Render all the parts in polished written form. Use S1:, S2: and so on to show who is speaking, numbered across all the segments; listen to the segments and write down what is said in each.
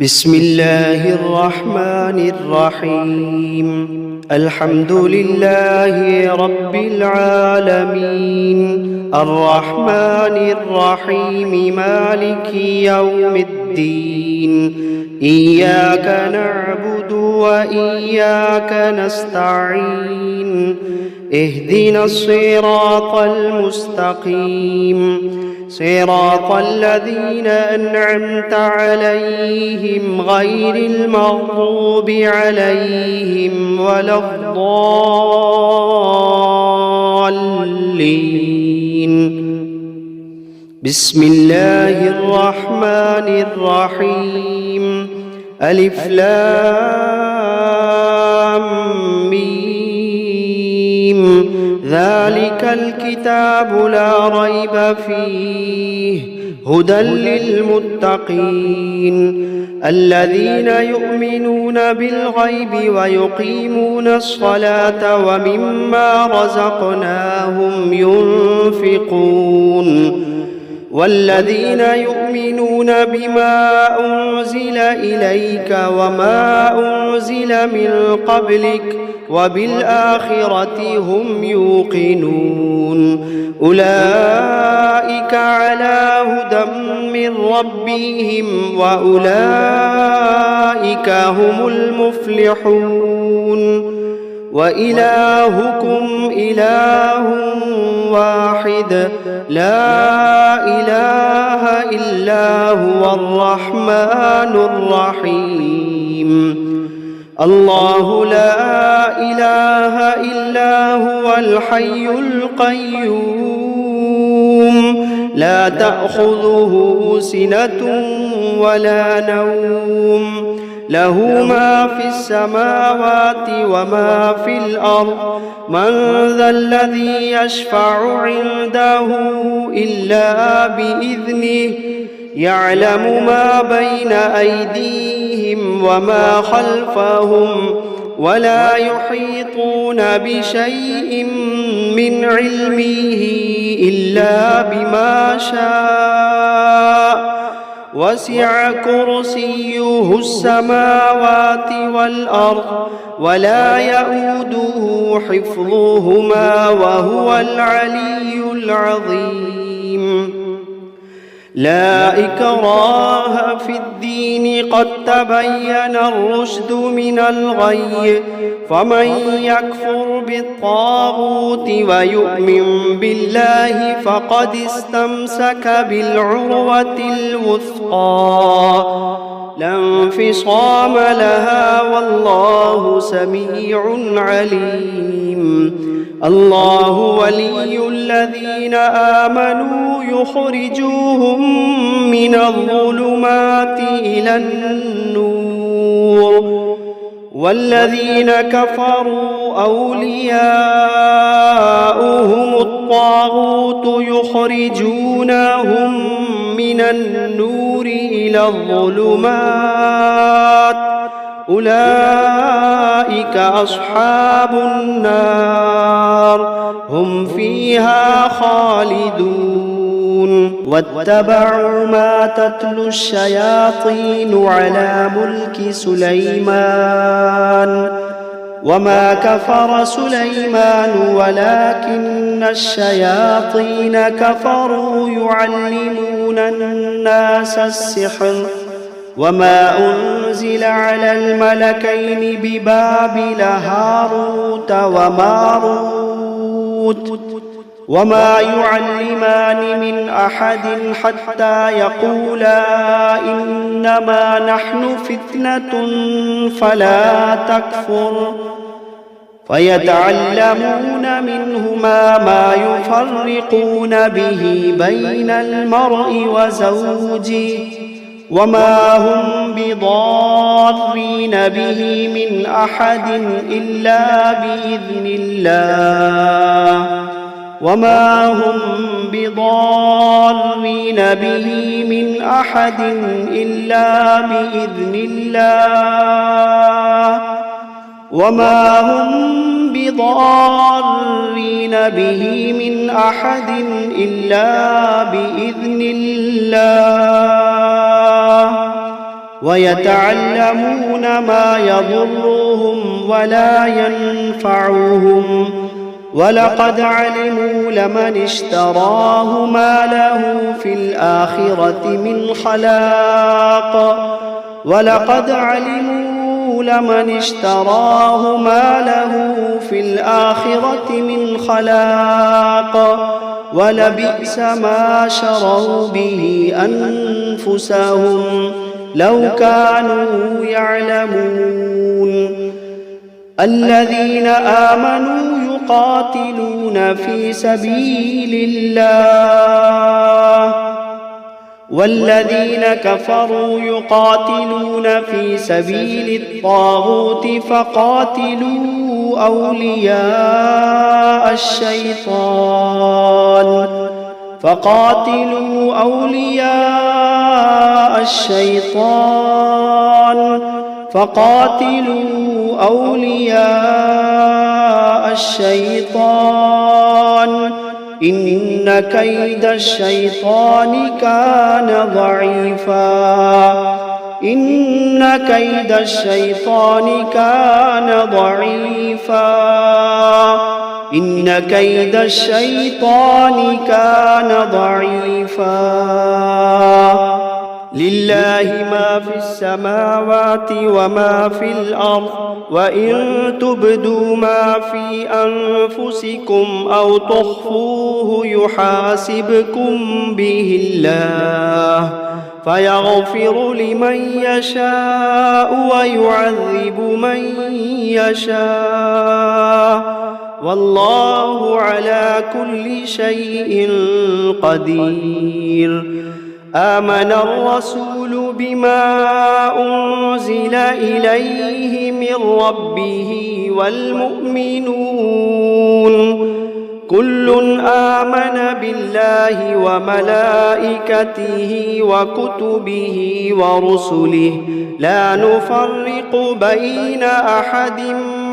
S1: بسم الله الرحمن الرحيم. الحمد لله رب العالمين، الرحمن الرحيم، مالك يوم الدين. إياك نعبد وإياك نستعين، اهدنا الصراط المستقيم، صراط الذين أنعمت عليهم غير المغضوب عليهم ولا الضالين. بسم الله الرحمن الرحيم. ألف لام ميم. ذلك الكتاب لا ريب فيه، هدى للمتقين الذين يؤمنون بالغيب ويقيمون الصلاة ومما رزقناهم ينفقون، والذين يؤمنون بما أنزل إليك وما أنزل من قبلك وبالآخرة هم يوقنون. أولئك على هدى من ربهم وأولئك هم المفلحون. وإلهكم إله واحد، لا إله إلا هو الرحمن الرحيم. الله لا إله إلا هو الحي القيوم، لا تأخذه سنة ولا نوم، له ما في السماوات وما في الأرض. من ذا الذي يشفع عنده إلا بإذنه، يعلم ما بين أيديهم وما خلفهم، ولا يحيطون بشيء من علمه إلا بما شاء. وسع كرسيه السماوات والأرض ولا يئوده حفظهما وهو العلي العظيم. لا إكراه في الدين، قد تبين الرشد من الغي، فمن يكفر بالطاغوت ويؤمن بالله فقد استمسك بالعروة الوثقى، لا انفصام لها، والله سميع عليم. الله ولي الذين آمنوا يخرجوهم من الظلمات إلى النور، والذين كفروا أولياؤهم الطاغوت يخرجونهم من النور إلى الظلمات. أولئك أصحاب النار، هم فيها خالدون. واتبعوا ما تتلو الشياطين على ملك سليمان، وما كفر سليمان ولكن الشياطين كفروا يعلمون الناس السحر. وما أنزل على الملكين ببابل هاروت وماروت، وما يعلمان من أحد حتى يقولا إنما نحن فتنة فلا تكفر، فيتعلمون منهما ما يفرقون به بين المرء وزوجه، وما هم بضارين به من أحد إلا بإذن الله، وما هم بضارين به من أحد إلا بإذن الله، وما هم بضارين به من أحد إلا بإذن الله. ويتعلمون ما يضرهم ولا ينفعهم ولقد علموا لمن اشتراه ما له في الآخرة من خلاق ولقد علموا لمن اشتراه ما له في الآخرة من خلاق ولبئس ما شروا به أنفسهم لو كانوا يعلمون الذين آمنوا يقاتلون في سبيل الله والذين كفروا يقاتلون في سبيل الطاغوت فقاتلوا أولياء الشيطان إن كيد الشيطان كان ضعيفا لله ما في السماوات وما في الأرض وإن تبدوا ما في أنفسكم أو تخفوه يحاسبكم به الله فيغفر لمن يشاء ويعذب من يشاء والله على كل شيء قدير آمن الرسول بما أنزل إليه من ربه والمؤمنون كل آمن بالله وملائكته وكتبه ورسله لا نفرق بين أحد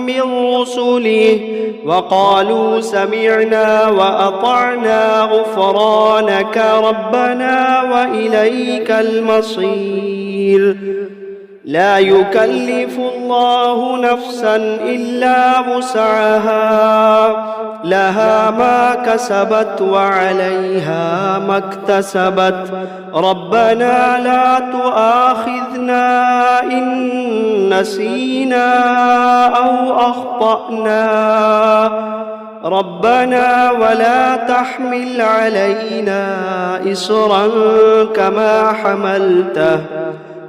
S1: من رسله وقالوا سمعنا وأطعنا غفرانك ربنا وإليك المصير لا يكلف الله نفسا إلا وسعها لها ما كسبت وعليها ما اكتسبت ربنا لا تؤاخذنا إن نسينا أو أخطأنا ربنا ولا تحمل علينا إصرا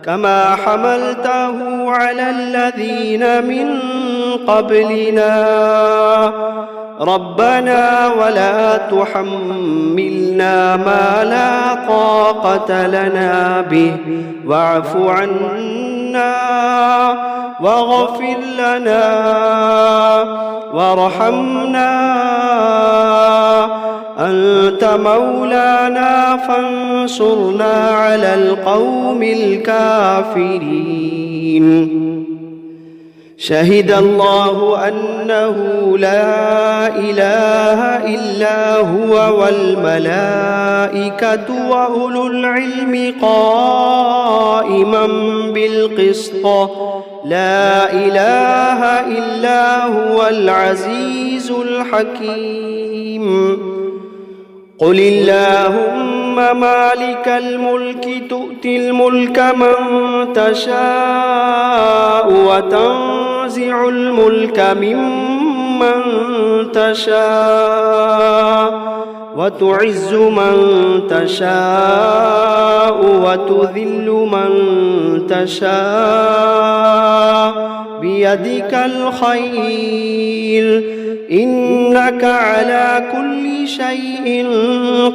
S1: كما حملته على الذين من قبلنا ربنا ولا تحملنا ما لا طاقة لنا به واعف عنا واغفر لنا وارحمنا أنت مولانا فانصرنا على القوم الكافرين شهد الله أنه لا إله إلا هو والملائكة وأولو العلم قائما بالقسط لا إله إلا هو العزيز الحكيم قل اللهم مالك الملك تؤتي الملك من تشاء وتنزع الملك ممن تشاء وتعز من تشاء وتذل من تشاء بيدك الخير إنك على كل شيء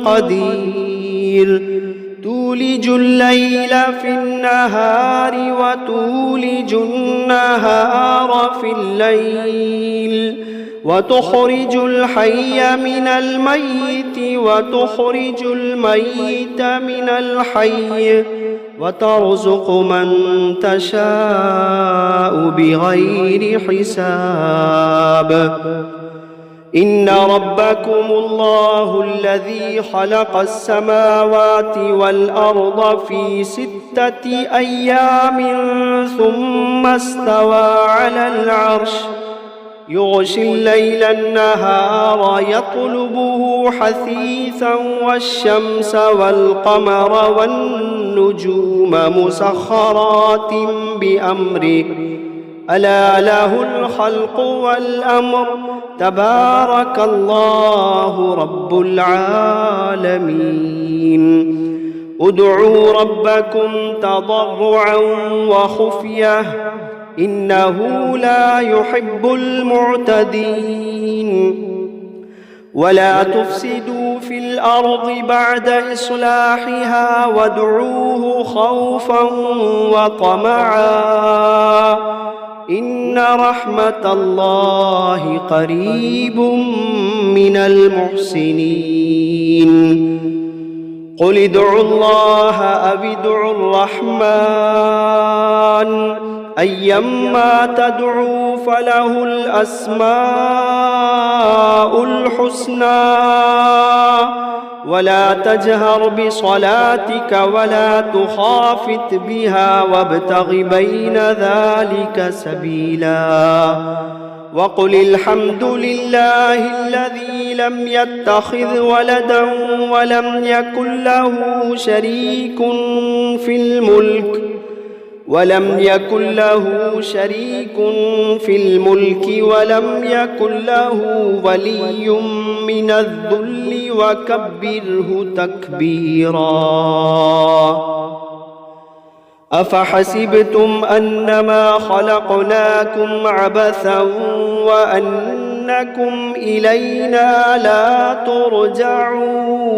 S1: قدير تولج الليل في النهار وتولج النهار في الليل وتخرج الحي من الميت وتخرج الميت من الحي وترزق من تشاء بغير حساب إن ربكم الله الذي خلق السماوات والأرض في 6 أيام ثم استوى على العرش يغشي الليل النهار يطلبه حثيثا والشمس والقمر والنجوم مسخرات بأمره ألا له الخلق والأمر تبارك الله رب العالمين ادعوا ربكم تضرعا وخفية إنه لا يحب المعتدين ولا تفسدوا في الأرض بعد إصلاحها وادعوه خوفا وطمعا إن رحمة الله قريب من المحسنين قل ادعوا الله أو ادعوا الرحمن أيما تدعوا فله الأسماء الحسنى ولا تجهر بصلاتك ولا تخافت بها وابتغ بين ذلك سبيلا وقل الحمد لله الذي لم يتخذ ولدا ولم يكن له شريك في الملك ولم يكن ولم يكن له ولي من الذل وكبره تكبيرا أفحسبتم أنما خلقناكم عبثا وأنكم إلينا لا ترجعون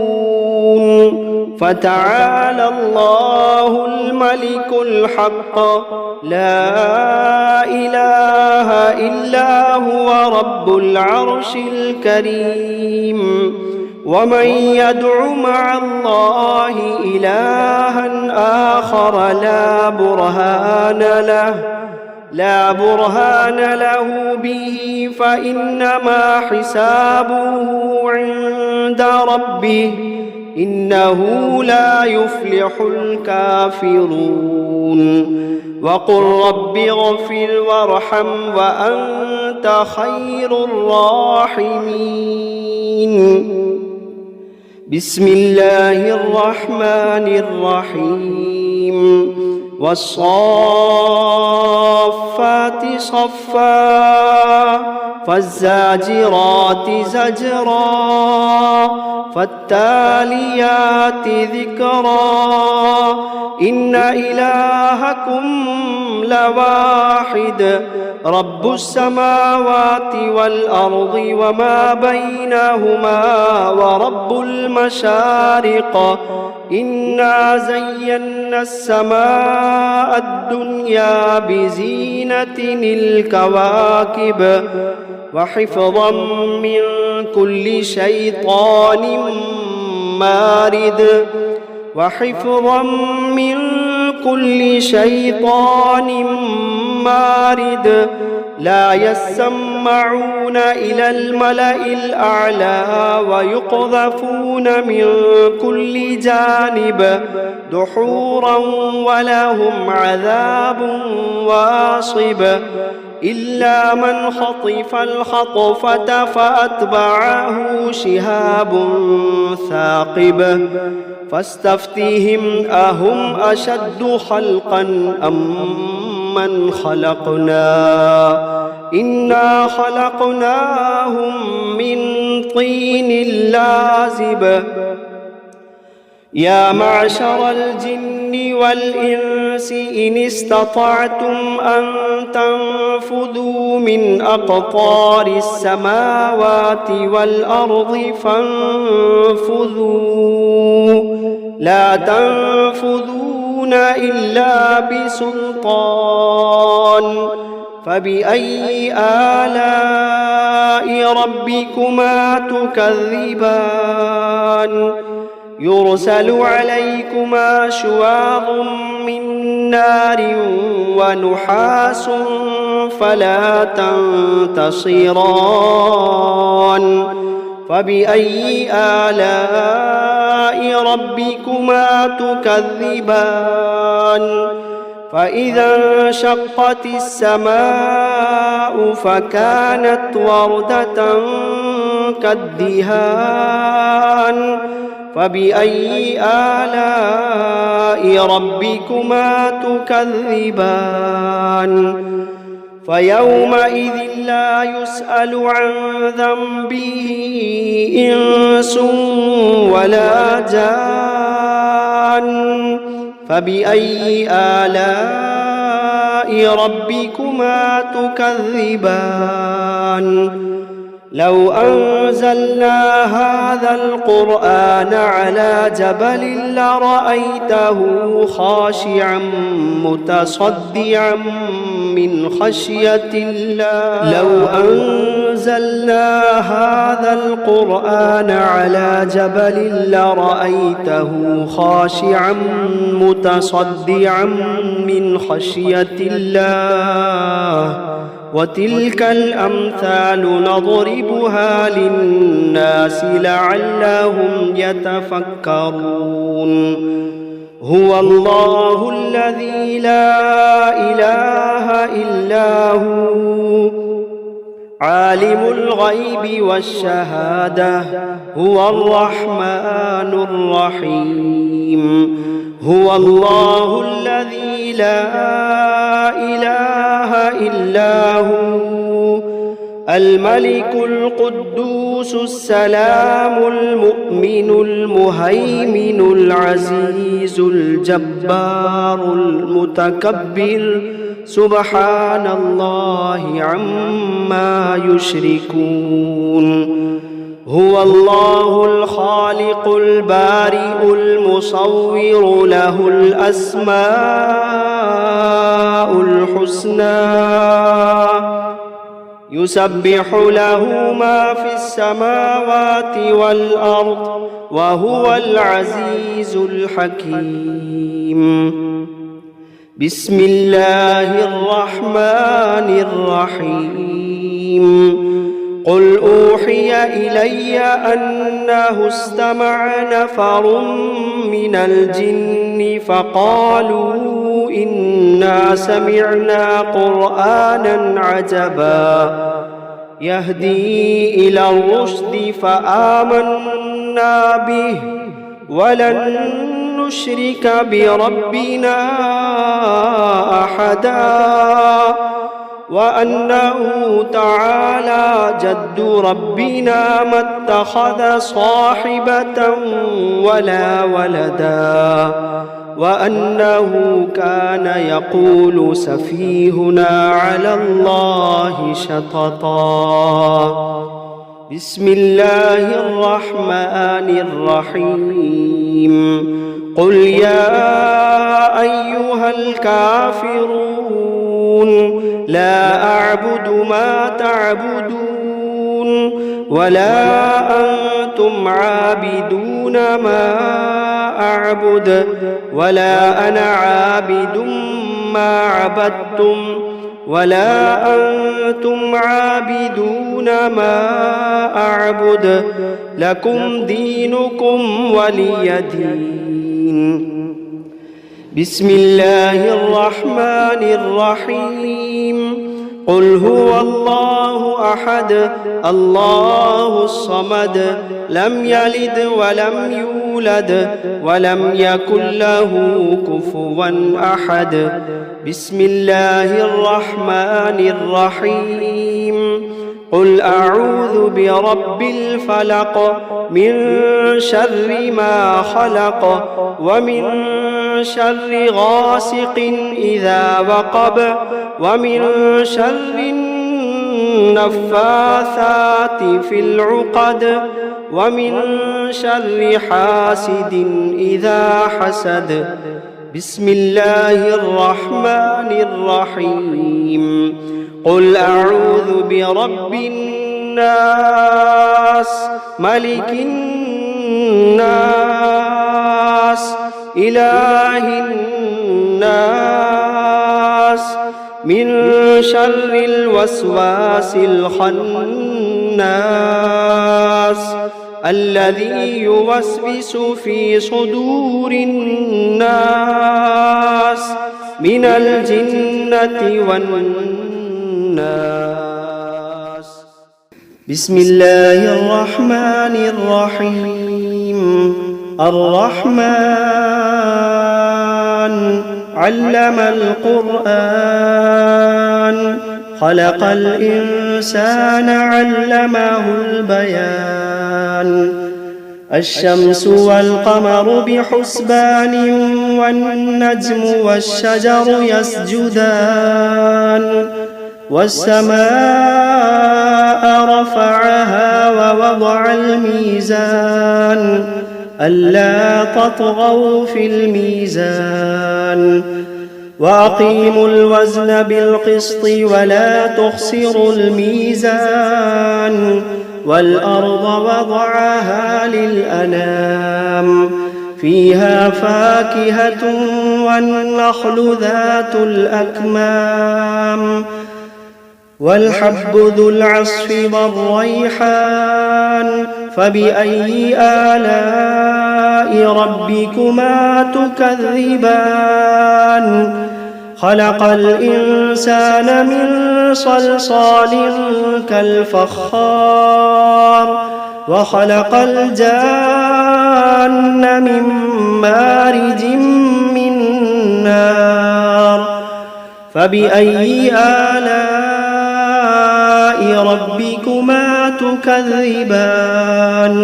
S1: فتعالى الله الملك الحق لا إله إلا هو رب العرش الكريم ومن يدع مع الله إلها آخر لا برهان له به فإنما حسابه عند ربه إنه لا يفلح الكافرون وقل رب اغفر وارحم وأنت خير الراحمين بسم الله الرحمن الرحيم والصافات صفا فالزاجرات زجرا فالتاليات ذكرا إن إلهكم لواحد رب السماوات والأرض وما بينهما ورب المشارق إنا زينا السماء الدنيا بزينة الكواكب وحفظا من كل شيطان مارد لا يسمعون إلى الملأ الأعلى ويقذفون من كل جانب دحورا ولهم عذاب واصب إلا من خطف الخطفة فأتبعه شهاب ثاقب فاستفتهم أهم أشد خلقا أم من خلقنا إنا خلقناهم من طين لازب يا معشر الجن والإنس إن استطعتم أن تنفذوا من أقطار السماوات والأرض فانفذوا لا تنفذون إلا بسلطان فبأي آلاء ربكما تكذبان يرسل عليكما شواظ من نار ونحاس فلا تنتصران فبأي آلاء ربكما تكذبان فإذا انشقت السماء فكانت وردة كالدهان فبأي آلاء ربكما تكذبان فيومئذ لا يسأل عن ذنبه إنس ولا جان فبأي آلاء ربكما تكذبان لو أنزلنا هذا القرآن على جبل لرأيته خاشعا متصدعا من خشية الله لو أنزلنا هذا القرآن على جبل لرأيته خاشعا متصدعا من خشية الله وتلك الأمثال نضربها للناس لعلهم يتفكرون هو الله الذي لا إله إلا هو عالم الغيب والشهادة هو الرحمن الرحيم هو الله الذي لا إله إلا هو الملك القدوس السلام المؤمن المهيمن العزيز الجبار المتكبر سبحان الله عما يشركون هو الله الخالق البارئ المصور له الأسماء الحسنى يسبح له ما في السماوات والأرض وهو العزيز الحكيم بسم الله الرحمن الرحيم قل أوحي إلي أنه استمع نفر من الجن فقالوا إنا سمعنا قرآنا عجبا يهدي إلى الرشد فآمنا به ولن نشرك بربنا أحدا وأنه تعالى جد ربنا ما اتخذ صاحبة ولا ولدا وأنه كان يقول سفيهنا على الله شططا بسم الله الرحمن الرحيم قل يا أيها الكافرون لا أعبد ما تعبدون ولا أنتم عابدون ما أعبد ولا أنا عابد ما عبدتم ولا أنتم عابدون ما أعبد لكم دينكم ولي دين بسم الله الرحمن الرحيم قل هو الله أحد الله الصمد لم يلد ولم يولد ولم يكن له كفوا أحد بسم الله الرحمن الرحيم قل أعوذ برب الفلق من شر ما خلق ومن شر غاسق إذا وقب ومن شر النفاثات في العقد ومن شر حاسد إذا حسد بسم الله الرحمن الرحيم قل أعوذ برب الناس ملك الناس إله الناس الناس من شر الوسواس الخناس الذي يوسوس في صدور الناس من الجنة والناس. بسم الله الرحمن الرحيم. الرحمن علم القرآن خلق الإنسان علمه البيان. الشمس والقمر بحسبان والنجم والشجر يسجدان. والسماء رفعها ووضع الميزان ألا تطغوا في الميزان وأقيموا الوزن بالقسط ولا تخسروا الميزان. والأرض وضعها للأنام فيها فاكهة والنخل ذات الأكمام والحب ذو العصف والريحان. فبأي آلاء ربكما تكذبان؟ خلق الإنسان من صلصال كالفخار وخلق الجان من مارج من نار. فبأي آلاء ربكما تكذبان؟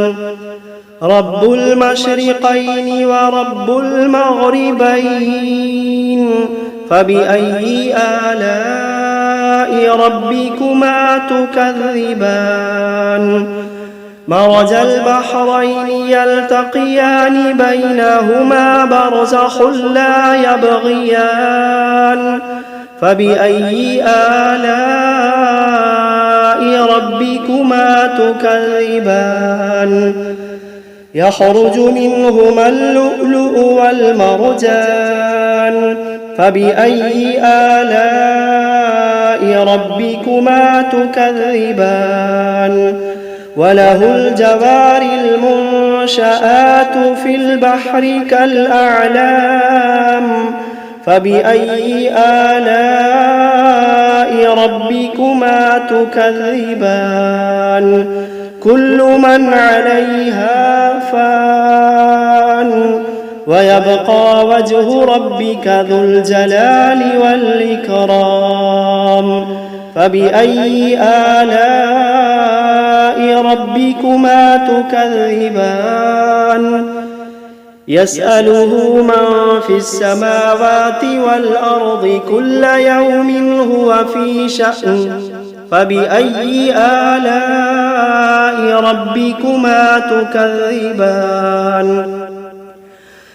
S1: رب المشرقين ورب المغربين. فبأي آلاء ربكما تكذبان؟ مرج البحرين يلتقيان بينهما برزخ لا يبغيان. فبأي آلاء ربكما تكذبان؟ يخرج منهما اللؤلؤ والمرجان. فبأي آلاء ربكما تكذبان؟ وله الجوار المنشآت في البحر كالأعلام. فبأي آلاء ربكما تكذبان؟ كل من عليها فان ويبقى وجه ربك ذو الجلال والإكرام. فبأي آلاء ربكما تكذبان؟ يسأله من في السماوات والأرض كل يوم هو في شأن. فبأي آلاء ربكما تكذبان؟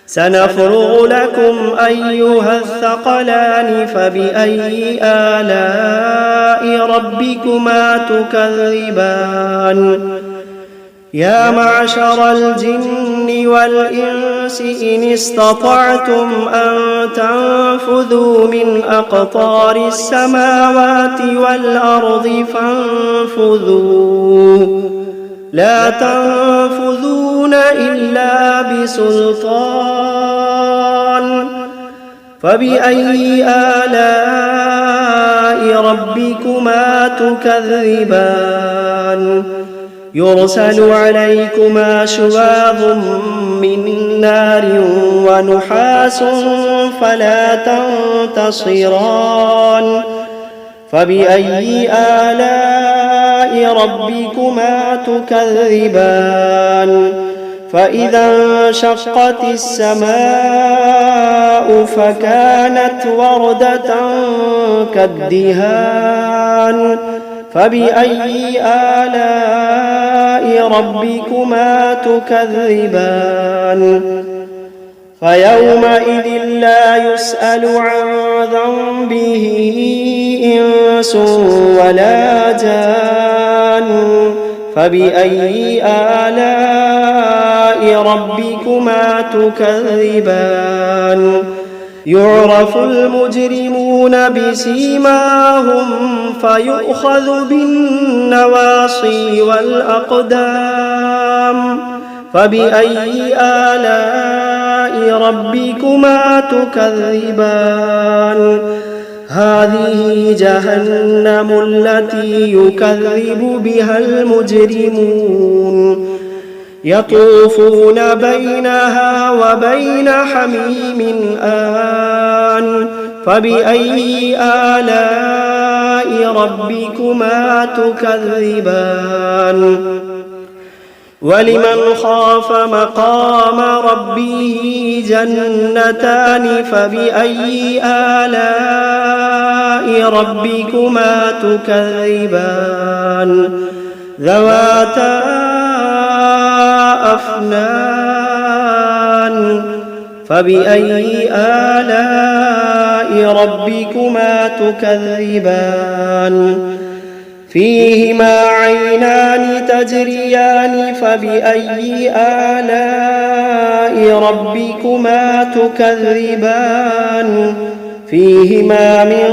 S1: سنفرغ لكم أيها الثقلان. فبأي آلاء ربكما تكذبان؟ يا معشر الجن والإنس إن استطعتم أن تنفذوا من أقطار السماوات والأرض فانفذوا لا تنفذون إلا بسلطان. فبأي آلاء ربكما تكذبان؟ يرسل عليكما شواظ من نار ونحاس فلا تنتصران. فبأي آلاء ربكما تكذبان؟ فإذا انشقت السماء فكانت وردة كالدهان. فبأي آلاء ربكما تكذبان؟ فيومئذ لا يسأل عن ذنبه إنس ولا جان. فبأي آلاء ربكما تكذبان؟ يعرف المجرمون بسيماهم فيؤخذ بالنواصي والأقدام فبأي آلاء ربكما تكذبان هذه جهنم التي يكذب بها المجرمون يطوفون بينها وبين حميم آن فبأي آلاء ربكما تكذبان ولمن خاف مقام ربه جنتان فبأي آلاء ربكما تكذبان ذواتا أفنان فبأي آلاء ربكما تكذبان فيهما عينان تجريان فبأي آلاء ربكما تكذبان فيهما من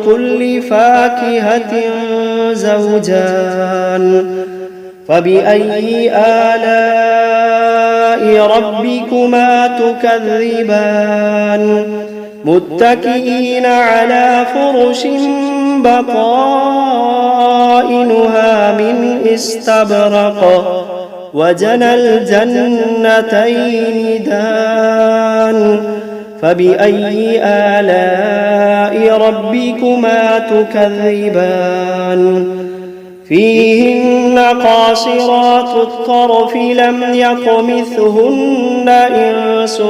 S1: كل فاكهة زوجان فبأي آلاء ربكما تكذبان متكئين على فرش بطائنها من استبرق وجنى الجنتين دان فبأي آلاء ربكما تكذبان فيهن قاصرات الطرف لم يطمثهن إنس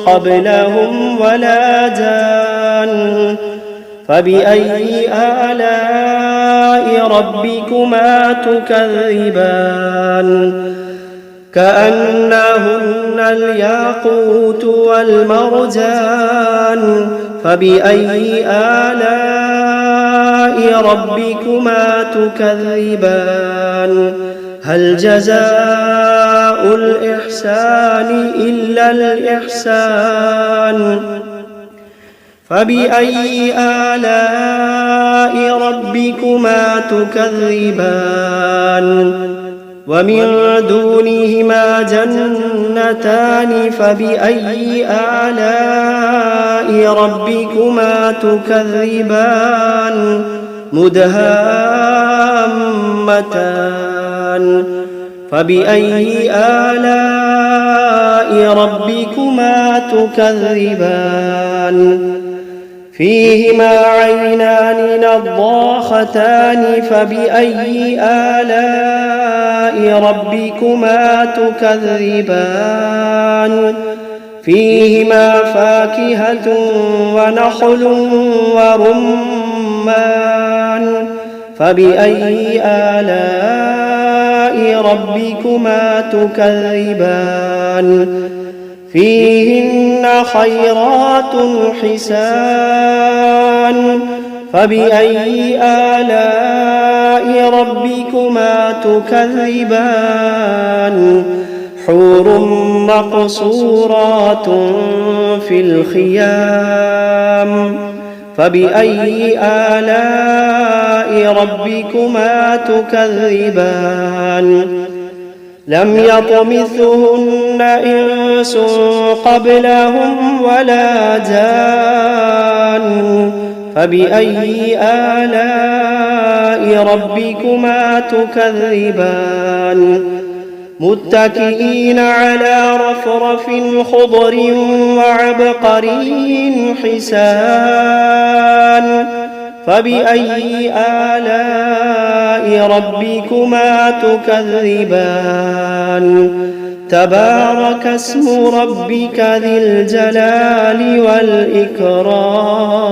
S1: قبلهم ولا جان فبأي آلاء ربكما تكذبان كأنهن الياقوت والمرجان فبأي آلاء ربكما تكذبان هل جزاء الإحسان إلا الإحسان فبأي آلاء ربكما تكذبان ومن دونهما جنتان فبأي آلاء ربكما تكذبان مدهامتان فبأي آلاء ربكما تكذبان فيهما عينان نضاختان فبأي آلاء ربكما تكذبان فيهما فاكهة ونخل ورمان فبأي آلاء ربكما تكذبان فيهن خيرات حسان فبأي آلاء ربكما تكذبان حور مقصورات في الخيام فبأي آلاء ربكما تكذبان لم يطمثهن إنس قبلهم ولا جان فبأي آلاء ربكما تكذبان متكئين على رفرف خضر وعبقري حسان فبأي آلاء ربكما تكذبان تبارك اسم ربك ذي الجلال والإكرام